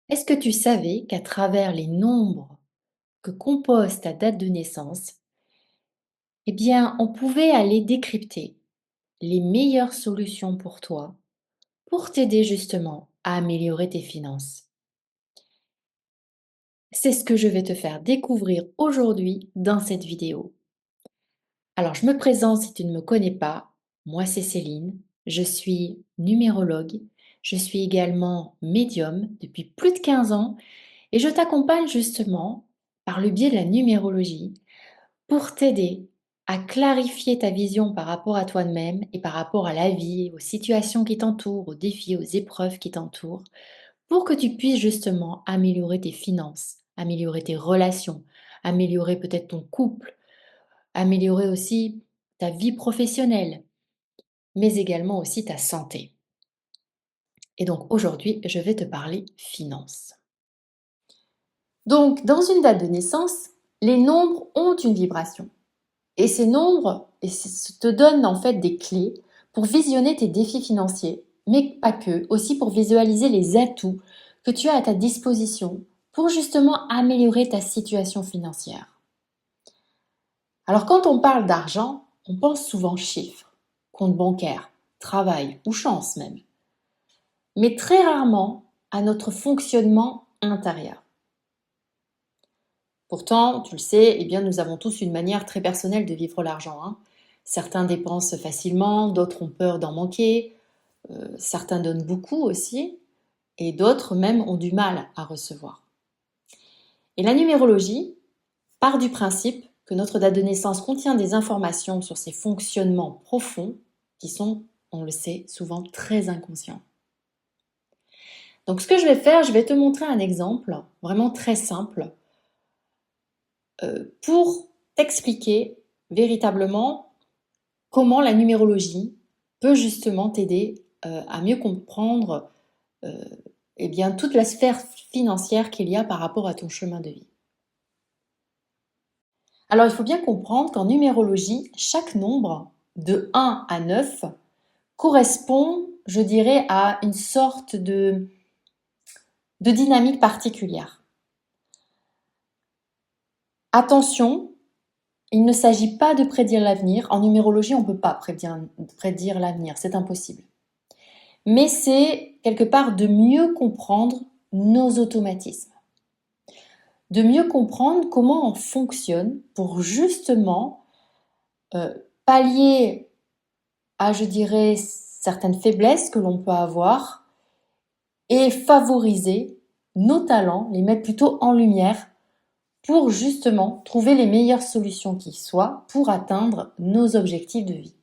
Est-ce que tu savais qu'à travers les nombres que compose ta date de naissance, on pouvait aller décrypter les meilleures solutions pour toi, pour t'aider justement à améliorer tes finances? C'est ce que je vais te faire découvrir aujourd'hui dans cette vidéo. Alors, je me présente si tu ne me connais pas. Moi, c'est Céline. Je suis numérologue. Je suis également médium depuis plus de 15 ans et je t'accompagne justement par le biais de la numérologie pour t'aider à clarifier ta vision par rapport à toi-même et par rapport à la vie, aux situations qui t'entourent, aux défis, aux épreuves qui t'entourent, pour que tu puisses justement améliorer tes finances, améliorer tes relations, améliorer peut-être ton couple, améliorer aussi ta vie professionnelle, mais également aussi ta santé. Et donc aujourd'hui, je vais te parler finances. Donc, dans une date de naissance, les nombres ont une vibration. Et ces nombres te donnent en fait des clés pour visionner tes défis financiers, mais pas que, aussi pour visualiser les atouts que tu as à ta disposition pour justement améliorer ta situation financière. Alors quand on parle d'argent, on pense souvent chiffres, compte bancaire, travail ou chance même, mais très rarement à notre fonctionnement intérieur. Pourtant, tu le sais, nous avons tous une manière très personnelle de vivre l'argent, hein. Certains dépensent facilement, d'autres ont peur d'en manquer, certains donnent beaucoup aussi, et d'autres même ont du mal à recevoir. Et la numérologie part du principe que notre date de naissance contient des informations sur ces fonctionnements profonds qui sont, on le sait, souvent très inconscients. Donc ce que je vais faire, je vais te montrer un exemple vraiment très simple pour t'expliquer véritablement comment la numérologie peut justement t'aider à mieux comprendre toute la sphère financière qu'il y a par rapport à ton chemin de vie. Alors il faut bien comprendre qu'en numérologie, chaque nombre de 1 à 9 correspond, je dirais, à une sorte de dynamique particulière. Attention, il ne s'agit pas de prédire l'avenir. En numérologie, on ne peut pas prédire l'avenir, c'est impossible. Mais c'est quelque part de mieux comprendre nos automatismes, de mieux comprendre comment on fonctionne pour justement pallier à, je dirais, certaines faiblesses que l'on peut avoir et favoriser nos talents, les mettre plutôt en lumière pour justement trouver les meilleures solutions qui soient pour atteindre nos objectifs de vie.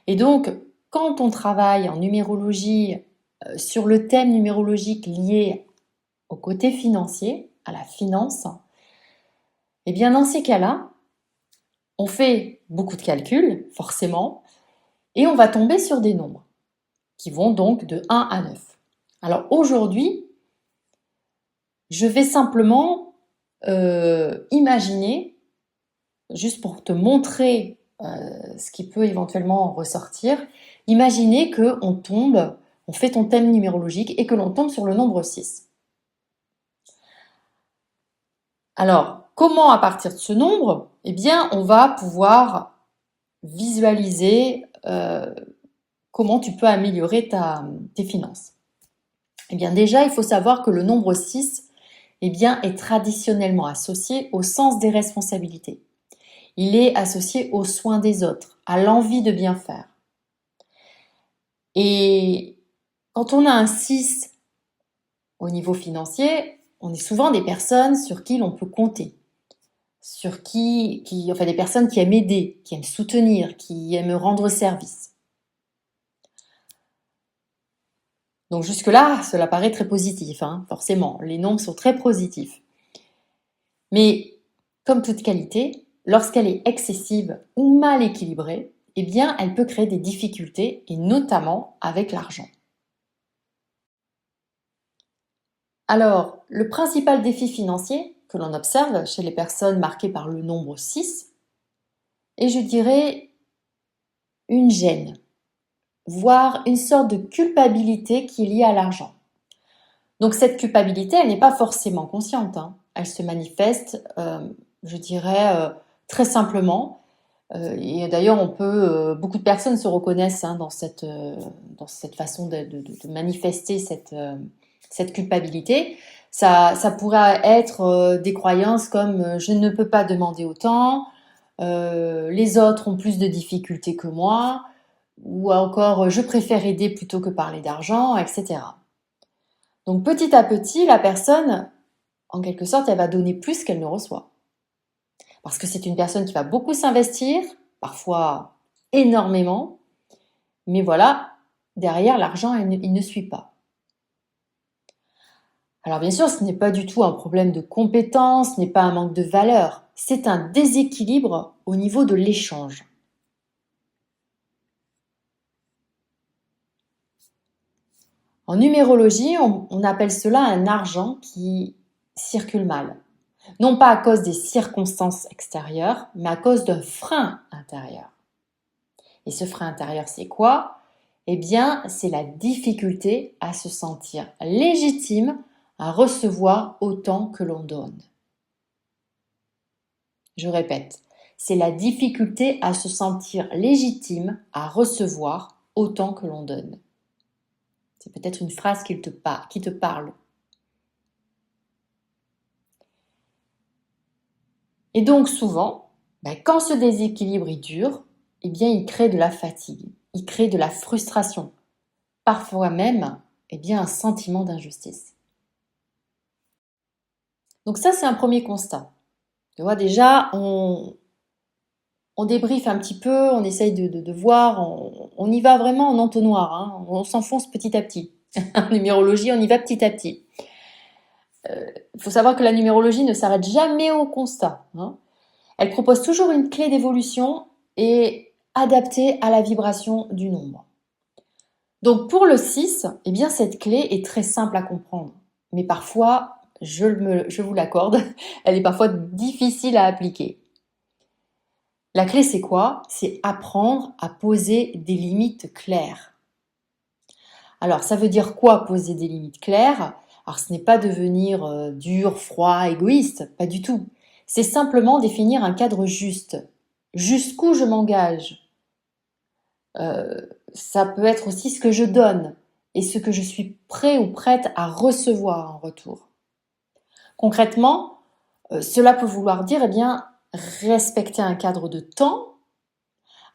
Et donc, quand on travaille en numérologie sur le thème numérologique lié au côté financier, à la finance, dans ces cas-là, on fait beaucoup de calculs, forcément, et on va tomber sur des nombres qui vont donc de 1 à 9. Alors aujourd'hui, je vais simplement imaginer, juste pour te montrer ce qui peut éventuellement ressortir, imaginer on fait ton thème numérologique et que l'on tombe sur le nombre 6. Alors, comment à partir de ce nombre, on va pouvoir visualiser comment tu peux améliorer tes finances. Déjà, il faut savoir que le nombre 6 est traditionnellement associé au sens des responsabilités. Il est associé aux soins des autres, à l'envie de bien faire. Et quand on a un 6 au niveau financier, on est souvent des personnes sur qui l'on peut compter, des personnes qui aiment aider, qui aiment soutenir, qui aiment rendre service. Donc jusque-là, cela paraît très positif, hein, forcément. Les nombres sont très positifs. Mais comme toute qualité, lorsqu'elle est excessive ou mal équilibrée, elle peut créer des difficultés, et notamment avec l'argent. Alors, le principal défi financier que l'on observe chez les personnes marquées par le nombre 6 est, je dirais, une gêne, voire une sorte de culpabilité qui est liée à l'argent. Donc cette culpabilité, elle n'est pas forcément consciente, hein. Elle se manifeste, je dirais, très simplement. Et d'ailleurs, beaucoup de personnes se reconnaissent, hein, dans cette façon de manifester cette culpabilité. Ça pourrait être des croyances comme je ne peux pas demander autant, les autres ont plus de difficultés que moi, ou encore je préfère aider plutôt que parler d'argent, etc. Donc petit à petit, la personne, en quelque sorte, elle va donner plus qu'elle ne reçoit. Parce que c'est une personne qui va beaucoup s'investir, parfois énormément, mais voilà, derrière, l'argent, il ne suit pas. Alors bien sûr, ce n'est pas du tout un problème de compétence, ce n'est pas un manque de valeur, c'est un déséquilibre au niveau de l'échange. En numérologie, on appelle cela un argent qui circule mal. Non pas à cause des circonstances extérieures, mais à cause d'un frein intérieur. Et ce frein intérieur, c'est quoi? Eh bien, c'est la difficulté à se sentir légitime à recevoir autant que l'on donne. Je répète, c'est la difficulté à se sentir légitime à recevoir autant que l'on donne. C'est peut-être une phrase qui te parle. Et donc souvent, quand ce déséquilibre dure, eh bien, il crée de la fatigue, il crée de la frustration, parfois même un sentiment d'injustice. Donc ça, c'est un premier constat. Tu vois, déjà, on débriefe un petit peu, on essaye de voir, on y va vraiment en entonnoir, hein, on s'enfonce petit à petit. En numérologie, on y va petit à petit. Il faut savoir que la numérologie ne s'arrête jamais au constat, hein. Elle propose toujours une clé d'évolution et adaptée à la vibration du nombre. Donc pour le 6, eh bien cette clé est très simple à comprendre. Mais parfois, je vous l'accorde, elle est parfois difficile à appliquer. La clé, c'est quoi? C'est apprendre à poser des limites claires. Alors, ça veut dire quoi poser des limites claires? Alors, ce n'est pas devenir dur, froid, égoïste, pas du tout. C'est simplement définir un cadre juste. Jusqu'où je m'engage? Ça peut être aussi ce que je donne et ce que je suis prêt ou prête à recevoir en retour. Concrètement, cela peut vouloir dire, respecter un cadre de temps,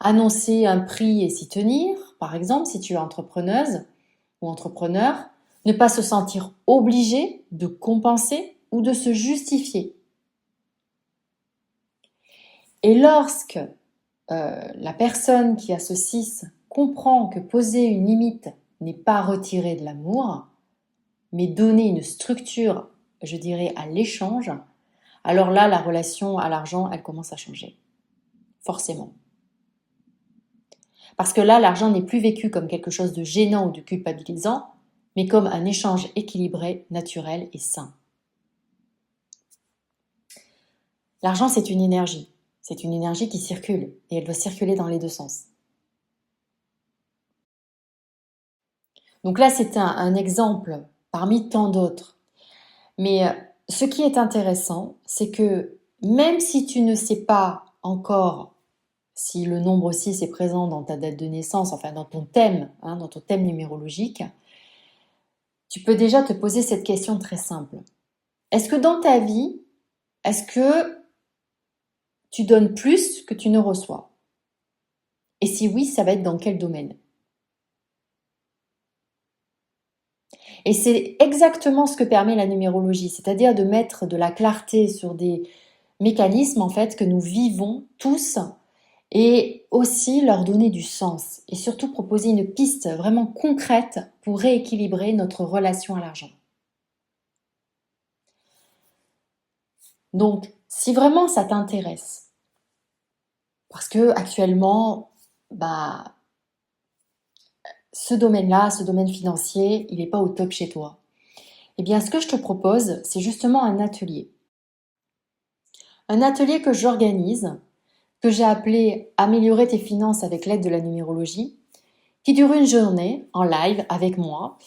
annoncer un prix et s'y tenir, par exemple, si tu es entrepreneuse ou entrepreneur, ne pas se sentir obligé de compenser ou de se justifier. Et lorsque la personne qui a ce 6 comprend que poser une limite n'est pas retirer de l'amour, mais donner une structure, je dirais, à l'échange, alors là, la relation à l'argent, elle commence à changer. Forcément. Parce que là, l'argent n'est plus vécu comme quelque chose de gênant ou de culpabilisant, mais comme un échange équilibré, naturel et sain. L'argent, c'est une énergie. C'est une énergie qui circule et elle doit circuler dans les deux sens. Donc là, c'est un exemple parmi tant d'autres. Mais ce qui est intéressant, c'est que même si tu ne sais pas encore si le nombre 6 est présent dans ta date de naissance, enfin dans ton thème, hein, dans ton thème numérologique, tu peux déjà te poser cette question très simple. Est-ce que dans ta vie, est-ce que tu donnes plus que tu ne reçois? Et si oui, ça va être dans quel domaine? Et c'est exactement ce que permet la numérologie, c'est-à-dire de mettre de la clarté sur des mécanismes en fait que nous vivons tous et aussi leur donner du sens et surtout proposer une piste vraiment concrète pour rééquilibrer notre relation à l'argent. Donc, si vraiment ça t'intéresse, parce que actuellement, ce domaine-là, ce domaine financier, il n'est pas au top chez toi. Eh bien, ce que je te propose, c'est justement un atelier. Un atelier que j'organise, que j'ai appelé Améliorer tes finances avec l'aide de la numérologie, qui dure une journée en live avec moi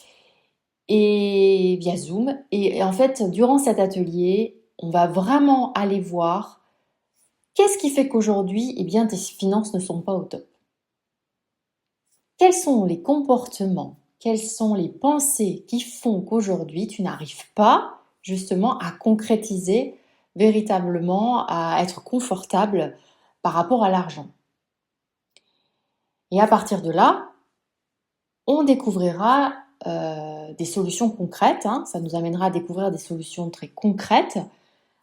et via Zoom. Et en fait, durant cet atelier, on va vraiment aller voir qu'est-ce qui fait qu'aujourd'hui, eh bien, tes finances ne sont pas au top. Quels sont les comportements, quelles sont les pensées qui font qu'aujourd'hui, tu n'arrives pas justement à concrétiser véritablement, à être confortable par rapport à l'argent. Et à partir de là, on découvrira des solutions concrètes, hein. Ça nous amènera à découvrir des solutions très concrètes.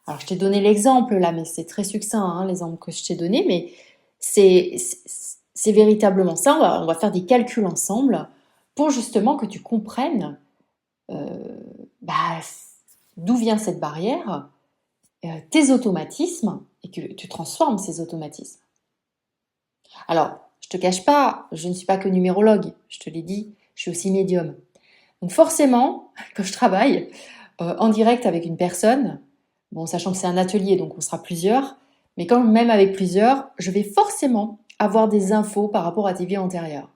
Alors, je t'ai donné l'exemple là, mais c'est très succinct, hein, l'exemple que je t'ai donné, mais c'est véritablement ça. On va faire des calculs ensemble pour justement que tu comprennes bah, d'où vient cette barrière, tes automatismes, et que tu transformes ces automatismes. Alors, je te cache pas, je ne suis pas que numérologue, je te l'ai dit, je suis aussi médium. Donc forcément, quand je travaille en direct avec une personne, bon, sachant que c'est un atelier, donc on sera plusieurs, mais quand même avec plusieurs, je vais forcément avoir des infos par rapport à tes vies antérieures.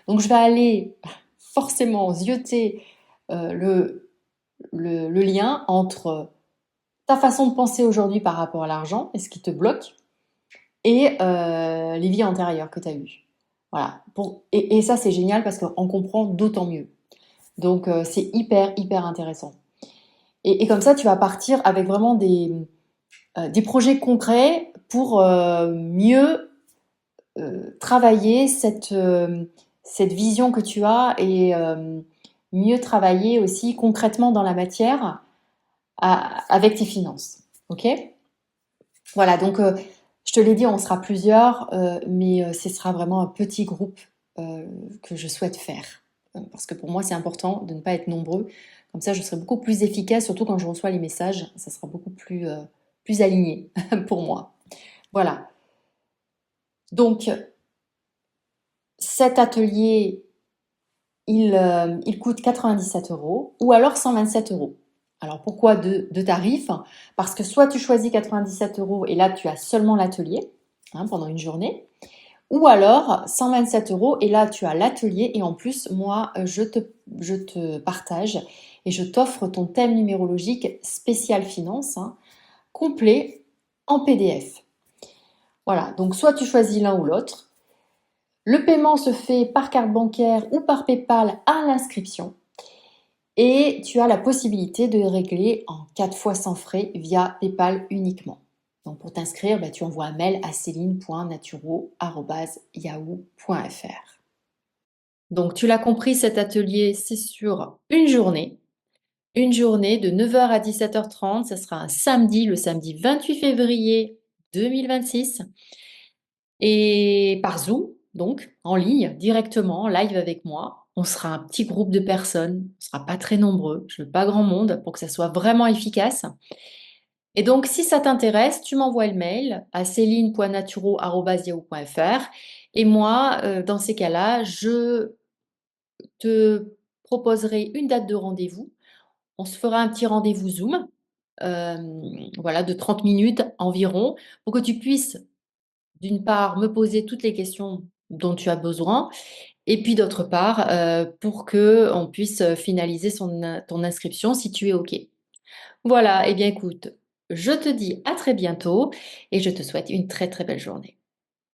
Donc je vais aller forcément zioter le lien entre ta façon de penser aujourd'hui par rapport à l'argent et ce qui te bloque et les vies antérieures que tu as eues. Voilà. Et ça, c'est génial parce qu'on comprend d'autant mieux. Donc, c'est hyper, hyper intéressant. Et comme ça, tu vas partir avec vraiment des projets concrets pour mieux travailler cette vision que tu as et mieux travailler aussi concrètement dans la matière avec tes finances. Ok? Voilà, donc je te l'ai dit, on sera plusieurs, mais ce sera vraiment un petit groupe que je souhaite faire. Parce que pour moi, c'est important de ne pas être nombreux. Comme ça, je serai beaucoup plus efficace, surtout quand je reçois les messages. Ça sera beaucoup plus aligné pour moi. Voilà. Donc, cet atelier, il coûte 97 € ou alors 127 €. Alors pourquoi deux tarifs? Parce que soit tu choisis 97 € et là tu as seulement l'atelier pendant une journée, ou alors 127 € et là tu as l'atelier et en plus moi je te partage et je t'offre ton thème numérologique spécial finance complet en PDF. Voilà, donc soit tu choisis l'un ou l'autre. Le paiement se fait par carte bancaire ou par PayPal à l'inscription. Et tu as la possibilité de régler en 4 fois sans frais via PayPal uniquement. Donc pour t'inscrire, tu envoies un mail à celine.naturo@yahoo.fr. Donc tu l'as compris, cet atelier, c'est sur une journée. Une journée de 9 h à 17 h 30. Ça sera un samedi, le samedi 28 février 2026. Et par Zoom, donc en ligne, directement, en live avec moi. On sera un petit groupe de personnes, on ne sera pas très nombreux, je veux pas grand monde pour que ça soit vraiment efficace. Et donc, si ça t'intéresse, tu m'envoies le mail à celine.naturo@yahoo.fr et moi, dans ces cas-là, je te proposerai une date de rendez-vous. On se fera un petit rendez-vous Zoom, voilà, de 30 minutes environ, pour que tu puisses, d'une part, me poser toutes les questions dont tu as besoin et puis d'autre part, pour qu'on puisse finaliser ton inscription si tu es OK. Voilà, eh bien écoute, je te dis à très bientôt et je te souhaite une très très belle journée.